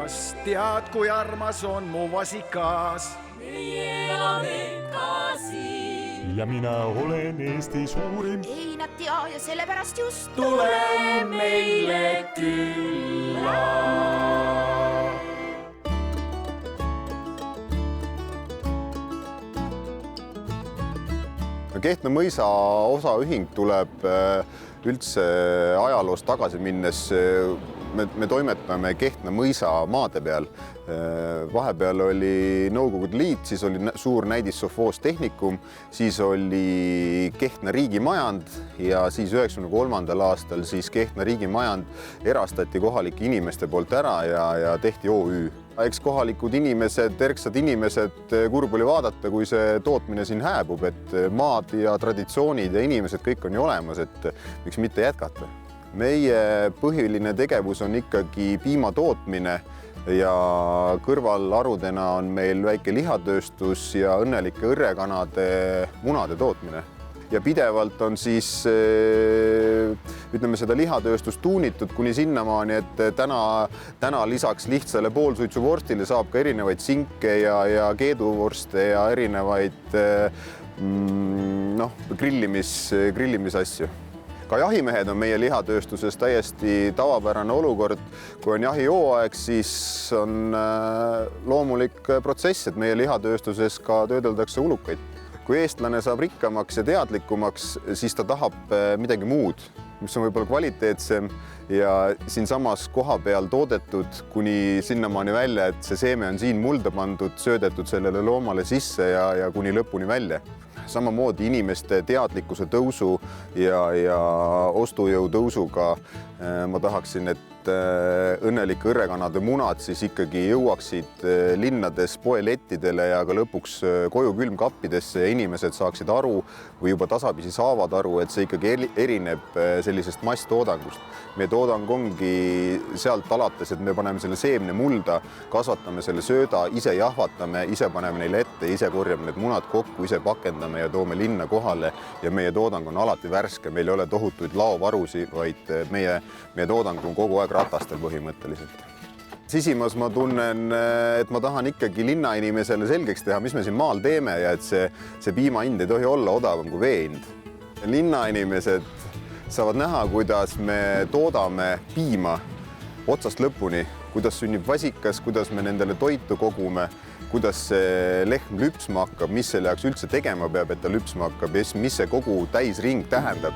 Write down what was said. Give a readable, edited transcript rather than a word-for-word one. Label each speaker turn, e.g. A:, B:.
A: kas tead, kui armas on mu vasikas?
B: Meie elame ka siin.
C: Ja mina olen Eesti suurim.
D: Ei nad tea ja sellepärast just
B: Tule meile külla.
E: Kehtna mõisa osaühing tuleb üldse ajaloost tagasi minnes. Me toimetame Kehtna mõisa maade peal. Vahepeal oli Nõukogude Liit, siis oli suur näidissovhoos tehnikum, siis oli Kehtna riigimajand ja siis 1993. aastal siis Kehtna riigimajand erastati kohalike inimeste poolt ära ja tehti OÜ. Eks kohalikud inimesed, erksad inimesed, kurb oli vaadata, kui see tootmine siin hääbub, et maad ja traditsioonid ja inimesed kõik on ju olemas, et miks mitte jätkata. Meie põhiline tegevus on ikkagi piima tootmine ja kõrvalarudena on meil väike lihatööstus ja õnnelike õrrekanade munade tootmine. Ja pidevalt on siis, ütleme, seda lihatööstust tuunitud kuni sinnamaani, et täna lisaks lihtsale poolsuitsuvorstile saab ka erinevaid sinke ja keeduvorste ja erinevaid grillimisasju. Ka jahimehed on meie lihatööstuses täiesti tavapärane olukord. Kui on jahihooaeg, siis on loomulik protsess, et meie lihatööstuses ka töödeldakse ulukaid. Kui eestlane saab rikkamaks ja teadlikumaks, siis ta tahab midagi muud, mis on võib-olla kvaliteetsem ja siinsamas koha peal toodetud kuni sinnamaani välja, et see seeme on siin mulda pandud, söödetud sellele loomale sisse ja kuni lõpuni välja. Samamoodi inimeste teadlikkuse tõusu ja ostujõu tõusuga ma tahaksin, et õnnelike õrrekanade munad siis ikkagi jõuaksid linnades poelettidele ja ka lõpuks koju külmkappidesse ja inimesed saaksid aru või juba tasapisi saavad aru, et see ikkagi erineb sellisest masstoodangust. Meie toodang ongi sealt alates, et me paneme selle seemne mulda, kasvatame selle sööda, ise jahvatame, ise paneme neile ette, ise korjame need munad kokku, ise pakendame ja toome linna kohale ja meie toodang on alati värske, meil ei ole tohutuid laovarusi, vaid meie toodang on kogu aeg ratastel põhimõtteliselt. Sisimas ma tunnen, et ma tahan ikkagi linnainimesele selgeks teha, mis me siin maal teeme ja et see piimahind ei tohi olla odavam kui veehind. Linnainimesed saavad näha, kuidas me toodame piima otsast lõpuni, kuidas sünnib vasikas, kuidas me nendele toitu kogume, kuidas see lehm lüpsma hakkab, mis selle jaoks üldse tegema peab, et ta lüpsma hakkab ja mis see kogu täisring tähendab.